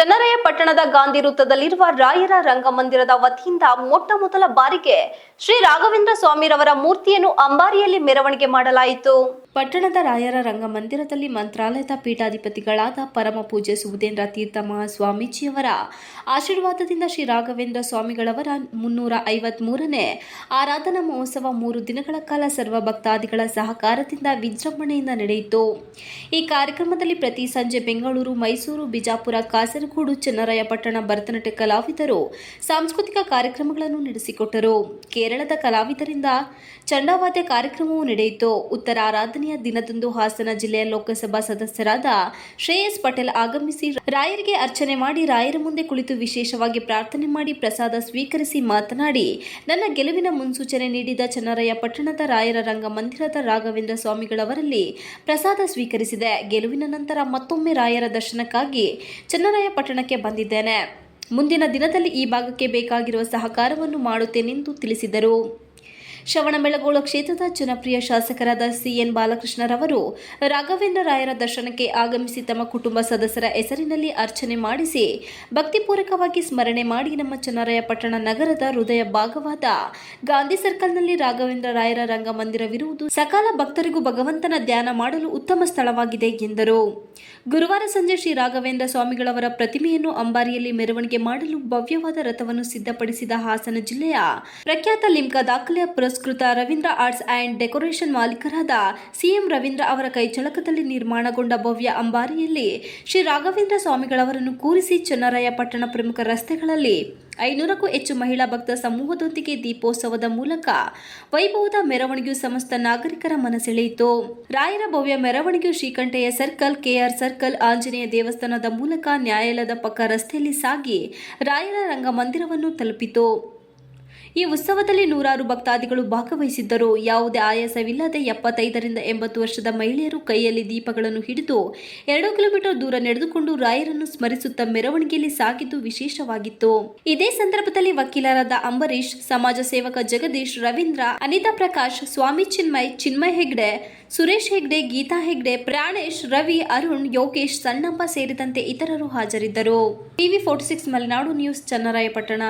ಚನ್ನರಾಯಪಟ್ಟಣದ ಗಾಂಧಿ ವೃತ್ತದಲ್ಲಿರುವ ರಾಯರ ರಂಗಮಂದಿರದ ವತಿಯಿಂದ ಮೊಟ್ಟಮೊದಲ ಬಾರಿಗೆ ಶ್ರೀ ರಾಘವೇಂದ್ರ ಸ್ವಾಮಿರವರ ಮೂರ್ತಿಯನ್ನು ಅಂಬಾರಿಯಲ್ಲಿ ಮೆರವಣಿಗೆ ಮಾಡಲಾಯಿತು. ಪಟ್ಟಣದ ರಾಯರ ರಂಗಮಂದಿರದಲ್ಲಿ ಮಂತ್ರಾಲಯದ ಪೀಠಾಧಿಪತಿಗಳಾದ ಪರಮ ಪೂಜ್ಯ ಸುಬುಧೇಂದ್ರ ತೀರ್ಥ ಮಹಾಸ್ವಾಮೀಜಿಯವರ ಆಶೀರ್ವಾದದಿಂದ ಶ್ರೀ ರಾಘವೇಂದ್ರ ಸ್ವಾಮಿಗಳವರ 353ನೇ ಆರಾಧನಾ ಮಹೋತ್ಸವ 3 ದಿನಗಳ ಕಾಲ ಸರ್ವ ಭಕ್ತಾದಿಗಳ ಸಹಕಾರದಿಂದ ವಿಜೃಂಭಣೆಯಿಂದ ನಡೆಯಿತು. ಈ ಕಾರ್ಯಕ್ರಮದಲ್ಲಿ ಪ್ರತಿ ಸಂಜೆ ಬೆಂಗಳೂರು, ಮೈಸೂರು, ಬಿಜಾಪುರ, ಕಾಸರಗೋಡು, ಚನ್ನರಾಯಪಟ್ಟಣ ಭರತನಾಟ್ಯ ಕಲಾವಿದರು ಸಾಂಸ್ಕೃತಿಕ ಕಾರ್ಯಕ್ರಮಗಳನ್ನು ನಡೆಸಿಕೊಟ್ಟರು. ಕೇರಳದ ಕಲಾವಿದರಿಂದ ಚಂಡವಾದ್ಯ ಕಾರ್ಯಕ್ರಮವೂ ನಡೆಯಿತು. ಉತ್ತರ ಆರಾಧನೆಯ ದಿನದಂದು ಹಾಸನ ಜಿಲ್ಲೆಯ ಲೋಕಸಭಾ ಸದಸ್ಯರಾದ ಶ್ರೇಯಸ್ ಪಟೇಲ್ ಆಗಮಿಸಿ ರಾಯರಿಗೆ ಅರ್ಚನೆ ಮಾಡಿ ರಾಯರ ಮುಂದೆ ಕುಳಿತು ವಿಶೇಷವಾಗಿ ಪ್ರಾರ್ಥನೆ ಮಾಡಿ ಪ್ರಸಾದ ಸ್ವೀಕರಿಸಿ ಮಾತನಾಡಿ, ನನ್ನ ಗೆಲುವಿನ ಮುನ್ಸೂಚನೆ ನೀಡಿದ ಚನ್ನರಾಯಪಟ್ಟಣದ ರಾಯರ ರಂಗಮಂದಿರದ ರಾಘವೇಂದ್ರ ಸ್ವಾಮಿಗಳವರಲ್ಲಿ ಪ್ರಸಾದ ಸ್ವೀಕರಿಸಿದೆ. ಗೆಲುವಿನ ನಂತರ ಮತ್ತೊಮ್ಮೆ ರಾಯರ ದರ್ಶನಕ್ಕಾಗಿ ಚನ್ನರಾಯಪಟ್ಟಣಕ್ಕೆ ಬಂದಿದ್ದೇನೆ. ಮುಂದಿನ ದಿನದಲ್ಲಿ ಈ ಭಾಗಕ್ಕೆ ಬೇಕಾಗಿರುವ ಸಹಕಾರವನ್ನು ಮಾಡುತ್ತೇನೆಂದು ತಿಳಿಸಿದರು. ಶ್ರವಣಬೆಳಗೊಳ ಕ್ಷೇತ್ರದ ಜನಪ್ರಿಯ ಶಾಸಕರಾದ ಸಿಎನ್ ಬಾಲಕೃಷ್ಣರವರು ರಾಘವೇಂದ್ರ ರಾಯರ ದರ್ಶನಕ್ಕೆ ಆಗಮಿಸಿ ತಮ್ಮ ಕುಟುಂಬ ಸದಸ್ಯರ ಹೆಸರಿನಲ್ಲಿ ಅರ್ಚನೆ ಮಾಡಿಸಿ ಭಕ್ತಿಪೂರ್ವಕವಾಗಿ ಸ್ಮರಣೆ ಮಾಡಿ ನಮ್ಮ ಚನ್ನರಾಯಪಟ್ಟಣ ನಗರದ ಹೃದಯ ಭಾಗವಾದ ಗಾಂಧಿ ಸರ್ಕಲ್ನಲ್ಲಿ ರಾಘವೇಂದ್ರ ರಾಯರ ರಂಗಮಂದಿರವಿರುವುದು ಸಕಲ ಭಕ್ತರಿಗೂ ಭಗವಂತನ ಧ್ಯಾನ ಮಾಡಲು ಉತ್ತಮ ಸ್ಥಳವಾಗಿದೆ ಎಂದರು. ಗುರುವಾರ ಸಂಜೆ ಶ್ರೀ ರಾಘವೇಂದ್ರ ಸ್ವಾಮಿಗಳವರ ಪ್ರತಿಮೆಯನ್ನು ಅಂಬಾರಿಯಲ್ಲಿ ಮೆರವಣಿಗೆ ಮಾಡಲು ಭವ್ಯವಾದ ರಥವನ್ನು ಸಿದ್ಧಪಡಿಸಿದ ಹಾಸನ ಜಿಲ್ಲೆಯ ಪ್ರಖ್ಯಾತ ಲಿಮ್ಕಾ ದಾಖಲೆಯ ಪುರಸ್ಕೃತ ರವೀಂದ್ರ ಆರ್ಟ್ಸ್ ಆ್ಯಂಡ್ ಡೆಕೋರೇಷನ್ ಮಾಲೀಕರಾದ ಸಿಎಂ ರವೀಂದ್ರ ಅವರ ಕೈಚಳಕದಲ್ಲಿ ನಿರ್ಮಾಣಗೊಂಡ ಭವ್ಯ ಅಂಬಾರಿಯಲ್ಲಿ ಶ್ರೀ ರಾಘವೇಂದ್ರ ಸ್ವಾಮಿಗಳವರನ್ನು ಕೂರಿಸಿ ಚನ್ನರಾಯಪಟ್ಟಣ ಪ್ರಮುಖ ರಸ್ತೆಗಳಲ್ಲಿ 500ಕ್ಕೂ ಹೆಚ್ಚು ಮಹಿಳಾ ಭಕ್ತ ಸಮೂಹದೊಂದಿಗೆ ದೀಪೋತ್ಸವದ ಮೂಲಕ ವೈಭವದ ಮೆರವಣಿಗೆಯು ಸಮಸ್ತ ನಾಗರಿಕರ ಮನಸೆಳೆಯಿತು. ರಾಯರ ಭವ್ಯ ಮೆರವಣಿಗೆಯು Srikantaiah circle, KR circle, Anjaneya ದೇವಸ್ಥಾನದ ಮೂಲಕ ನ್ಯಾಯಾಲಯದ ಪಕ್ಕ ರಸ್ತೆಯಲ್ಲಿ ಸಾಗಿ ರಾಯರ ರಂಗಮಂದಿರವನ್ನು ತಲುಪಿತು. ಈ ಉತ್ಸವದಲ್ಲಿ ನೂರಾರು ಭಕ್ತಾದಿಗಳು ಭಾಗವಹಿಸಿದ್ದರು. ಯಾವುದೇ ಆಯಾಸವಿಲ್ಲದೆ 75ರಿಂದ 80 ವರ್ಷದ ಮಹಿಳೆಯರು ಕೈಯಲ್ಲಿ ದೀಪಗಳನ್ನು ಹಿಡಿದು 2 ಕಿಲೋಮೀಟರ್ ದೂರ ನಡೆದುಕೊಂಡು ರಾಯರನ್ನು ಸ್ಮರಿಸುತ್ತಾ ಮೆರವಣಿಗೆಯಲ್ಲಿ ಸಾಗಿದ್ದು ವಿಶೇಷವಾಗಿತ್ತು. ಇದೇ ಸಂದರ್ಭದಲ್ಲಿ ವಕೀಲರಾದ ಅಂಬರೀಶ್, ಸಮಾಜ ಸೇವಕ ಜಗದೀಶ್, ರವೀಂದ್ರ, ಅನಿತಾ ಪ್ರಕಾಶ್, ಸ್ವಾಮಿ ಚಿನ್ಮಯ್ ಹೆಗ್ಡೆ, ಸುರೇಶ್ ಹೆಗ್ಡೆ, ಗೀತಾ ಹೆಗ್ಡೆ, ಪ್ರಾಣೇಶ್, ರವಿ, ಅರುಣ್, ಯೋಗೇಶ್, ಸಣ್ಣಪ್ಪ ಸೇರಿದಂತೆ ಇತರರು ಹಾಜರಿದ್ದರು. TV 46 Malenadu news, Channarayapatna.